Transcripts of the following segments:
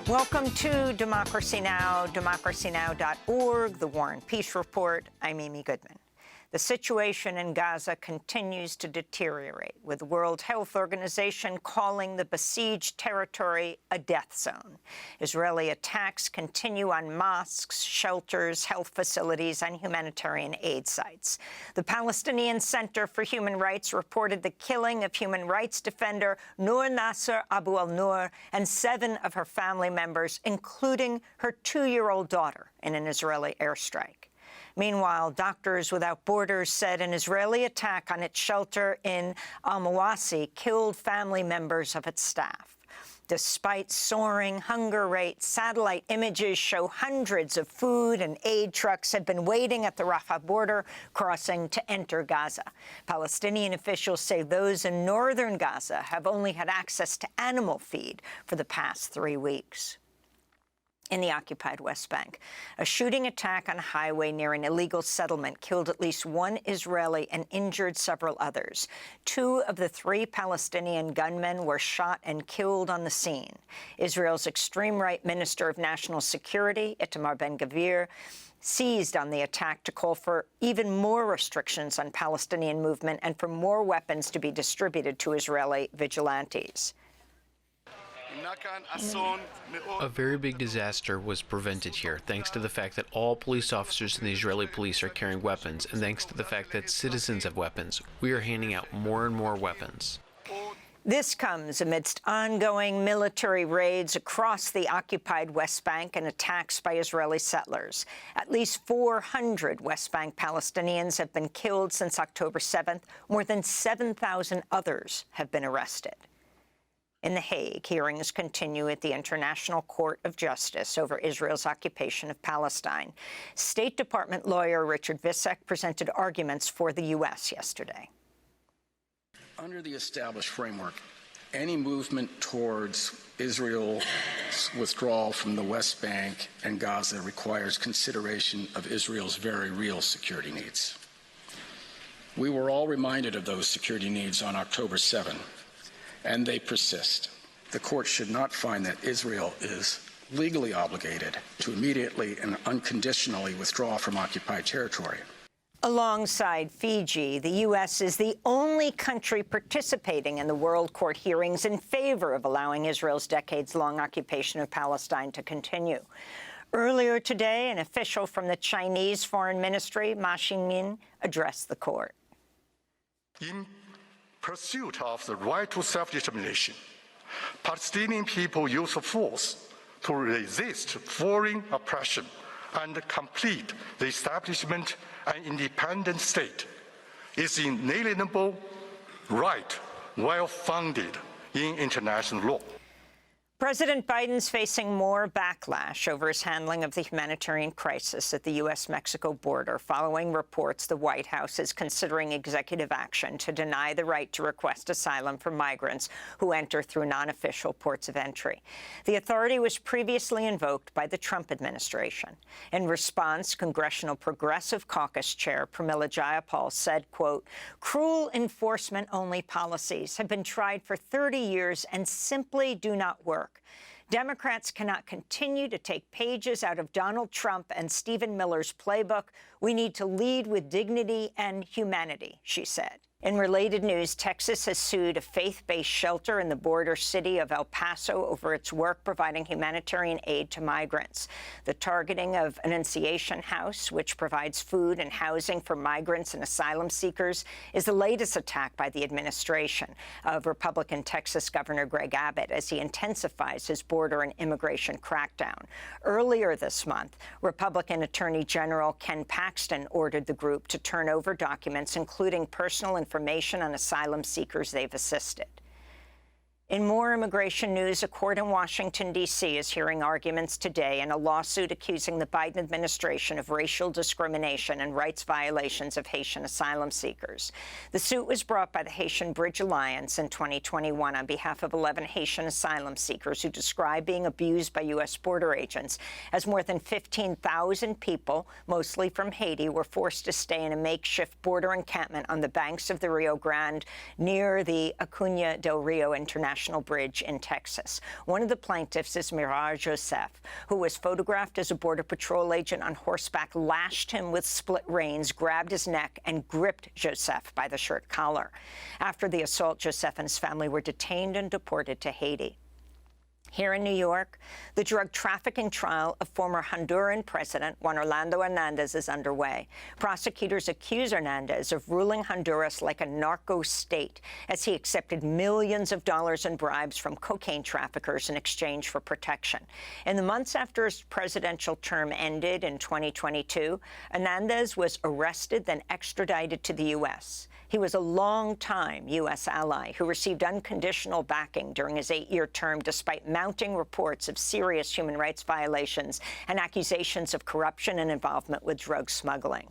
Welcome to Democracy Now!, democracynow.org, The War and Peace Report. I'm Amy Goodman. The situation in Gaza continues to deteriorate, with the World Health Organization calling the besieged territory a death zone. Israeli attacks continue on mosques, shelters, health facilities, and humanitarian aid sites. The Palestinian Center for Human Rights reported the killing of human rights defender Noor Nasser Abu al-Noor and 7 of her family members, including her 2-year-old daughter, in an Israeli airstrike. Meanwhile, Doctors Without Borders said an Israeli attack on its shelter in al-Mawasi killed family members of its staff. Despite soaring hunger rates, satellite images show hundreds of food and aid trucks have been waiting at the Rafah border crossing to enter Gaza. Palestinian officials say those in northern Gaza have only had access to animal feed for the past 3 weeks. In the occupied West Bank, a shooting attack on a highway near an illegal settlement killed at least 1 Israeli and injured several others. 2 of the 3 Palestinian gunmen were shot and killed on the scene. Israel's extreme-right Minister of National Security, Itamar Ben-Gvir, seized on the attack to call for even more restrictions on Palestinian movement and for more weapons to be distributed to Israeli vigilantes. A very big disaster was prevented here, thanks to the fact that all police officers in the Israeli police are carrying weapons, and thanks to the fact that citizens have weapons. We are handing out more and more weapons. This comes amidst ongoing military raids across the occupied West Bank and attacks by Israeli settlers. At least 400 West Bank Palestinians have been killed since October 7th. More than 7,000 others have been arrested. In The Hague, hearings continue at the International Court of Justice over Israel's occupation of Palestine. State Department lawyer Richard Visek presented arguments for the U.S. yesterday. Under the established framework, any movement towards Israel's withdrawal from the West Bank and Gaza requires consideration of Israel's very real security needs. We were all reminded of those security needs on October 7. And they persist. The court should not find that Israel is legally obligated to immediately and unconditionally withdraw from occupied territory. Alongside Fiji, the U.S. is the only country participating in the World Court hearings in favor of allowing Israel's decades-long occupation of Palestine to continue. Earlier today, an official from the Chinese Foreign Ministry, Ma Xinmin, addressed the court. In pursuit of the right to self-determination, Palestinian people use force to resist foreign oppression and complete the establishment of an independent state is inalienable right, well founded in international law. President Biden's facing more backlash over his handling of the humanitarian crisis at the U.S.-Mexico border following reports the White House is considering executive action to deny the right to request asylum for migrants who enter through non-official ports of entry. The authority was previously invoked by the Trump administration. In response, Congressional Progressive Caucus Chair Pramila Jayapal said, quote, "Cruel enforcement-only policies have been tried for 30 years and simply do not work. Democrats cannot continue to take pages out of Donald Trump and Stephen Miller's playbook. We need to lead with dignity and humanity," she said. In related news, Texas has sued a faith-based shelter in the border city of El Paso over its work providing humanitarian aid to migrants. The targeting of Annunciation House, which provides food and housing for migrants and asylum seekers, is the latest attack by the administration of Republican Texas Governor Greg Abbott as he intensifies his border and immigration crackdown. Earlier this month, Republican Attorney General Ken Paxton ordered the group to turn over documents, including personal information on asylum seekers they've assisted. In more immigration news, a court in Washington, D.C. is hearing arguments today in a lawsuit accusing the Biden administration of racial discrimination and rights violations of Haitian asylum seekers. The suit was brought by the Haitian Bridge Alliance in 2021 on behalf of 11 Haitian asylum seekers who describe being abused by U.S. border agents, as more than 15,000 people, mostly from Haiti, were forced to stay in a makeshift border encampment on the banks of the Rio Grande near the Acuña del Rio International National Bridge in Texas. One of the plaintiffs is Mirar Joseph, who was photographed as a Border Patrol agent on horseback, lashed him with split reins, grabbed his neck, and gripped Joseph by the shirt collar. After the assault, Joseph and his family were detained and deported to Haiti. Here in New York, the drug trafficking trial of former Honduran President Juan Orlando Hernandez is underway. Prosecutors accuse Hernandez of ruling Honduras like a narco state as he accepted millions of dollars in bribes from cocaine traffickers in exchange for protection. In the months after his presidential term ended in 2022, Hernandez was arrested, then extradited to the U.S. He was a long-time U.S. ally who received unconditional backing during his 8-year term despite mounting reports of serious human rights violations and accusations of corruption and involvement with drug smuggling.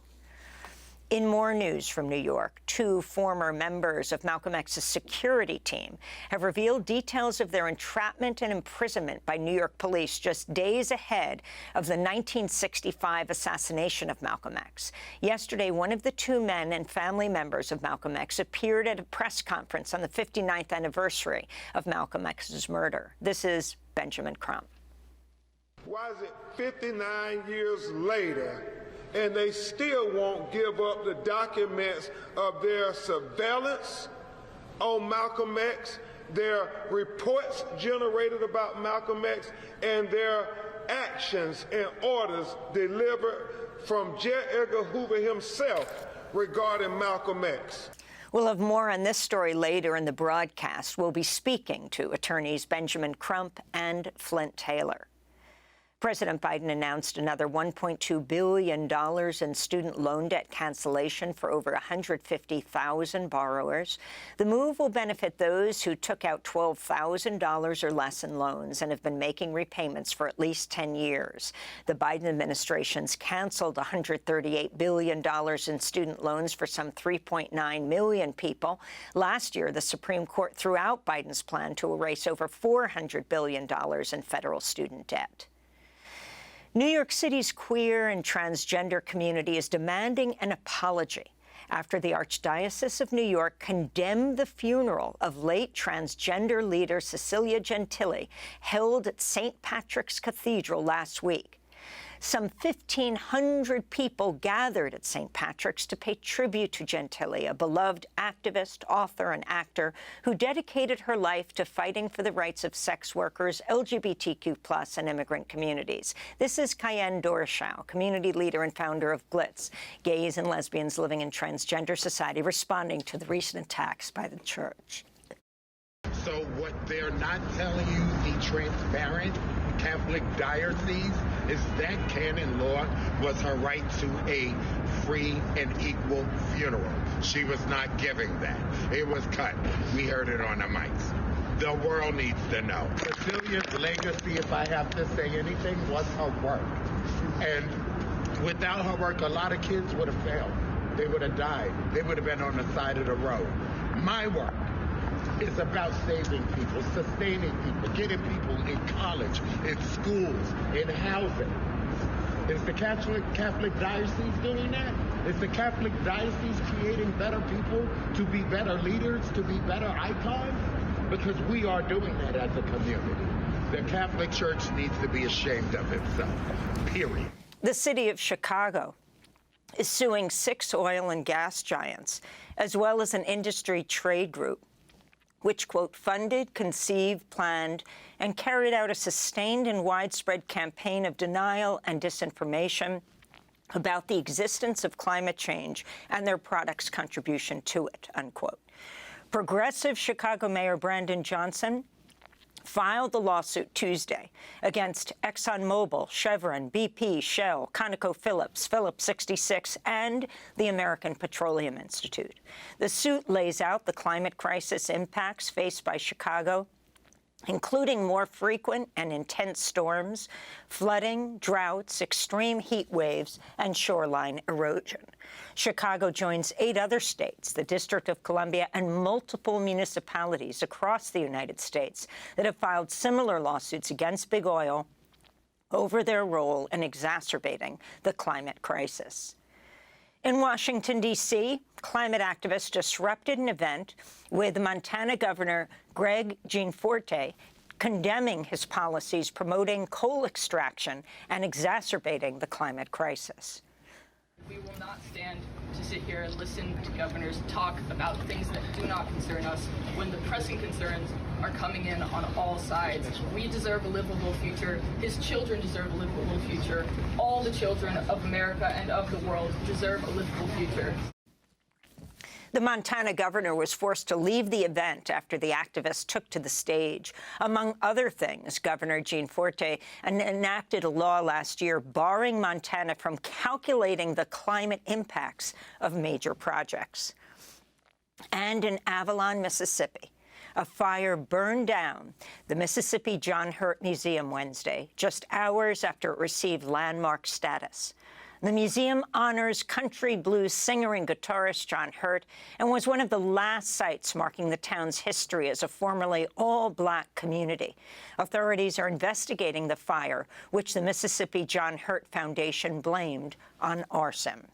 In more news from New York, 2 former members of Malcolm X's security team have revealed details of their entrapment and imprisonment by New York police just days ahead of the 1965 assassination of Malcolm X. Yesterday, one of the 2 men and family members of Malcolm X appeared at a press conference on the 59th anniversary of Malcolm X's murder. This is Benjamin Crump. Why is it 59 years later and they still won't give up the documents of their surveillance on Malcolm X, their reports generated about Malcolm X, and their actions and orders delivered from J. Edgar Hoover himself regarding Malcolm X? We'll have more on this story later in the broadcast. We'll be speaking to attorneys Benjamin Crump and Flint Taylor. President Biden announced another $1.2 billion in student loan debt cancellation for over 150,000 borrowers. The move will benefit those who took out $12,000 or less in loans and have been making repayments for at least 10 years. The Biden administration's canceled $138 billion in student loans for some 3.9 million people. Last year, the Supreme Court threw out Biden's plan to erase over $400 billion in federal student debt. New York City's queer and transgender community is demanding an apology after the Archdiocese of New York condemned the funeral of late transgender leader Cecilia Gentili held at St. Patrick's Cathedral last week. Some 1,500 people gathered at St. Patrick's to pay tribute to Gentili, a beloved activist, author, and actor who dedicated her life to fighting for the rights of sex workers, LGBTQ+, and immigrant communities. This is Cayenne Dorschau, community leader and founder of Glitz, Gays and Lesbians Living in Transgender Society, responding to the recent attacks by the church. So what they're not telling you, the transparent Catholic diocese, is that canon law was her right to a free and equal funeral. She was not giving that. It was cut. We heard it on the mics. The world needs to know. Cecilia's legacy, if I have to say anything, was her work. And without her work, a lot of kids would have failed. They would have died. They would have been on the side of the road. My work is about saving people, sustaining people, getting people in college, in schools, in housing. Is the Catholic Diocese doing that? Is the Catholic Diocese creating better people to be better leaders, to be better icons? Because we are doing that as a community. The Catholic Church needs to be ashamed of itself, period. The city of Chicago is suing 6 oil and gas giants, as well as an industry trade group, which, quote, funded, conceived, planned, and carried out a sustained and widespread campaign of denial and disinformation about the existence of climate change and their products' contribution to it, unquote. Progressive Chicago Mayor Brandon Johnson filed the lawsuit Tuesday against ExxonMobil, Chevron, BP, Shell, ConocoPhillips, Phillips 66, and the American Petroleum Institute. The suit lays out the climate crisis impacts faced by Chicago, including more frequent and intense storms, flooding, droughts, extreme heat waves, and shoreline erosion. Chicago joins 8 other states, the District of Columbia, and multiple municipalities across the United States that have filed similar lawsuits against big oil over their role in exacerbating the climate crisis. In Washington, D.C., climate activists disrupted an event with Montana Governor Greg Gianforte condemning his policies promoting coal extraction and exacerbating the climate crisis. We will not stand to sit here and listen to governors talk about things that do not concern us when the pressing concerns are coming in on all sides. We deserve a livable future. His children deserve a livable future. All the children of America and of the world deserve a livable future. The Montana governor was forced to leave the event after the activists took to the stage. Among other things, Governor Gianforte enacted a law last year barring Montana from calculating the climate impacts of major projects. And in Avalon, Mississippi, a fire burned down the Mississippi John Hurt Museum Wednesday, just hours after it received landmark status. The museum honors country blues singer and guitarist John Hurt and was one of the last sites marking the town's history as a formerly all-black community. Authorities are investigating the fire, which the Mississippi John Hurt Foundation blamed on arson.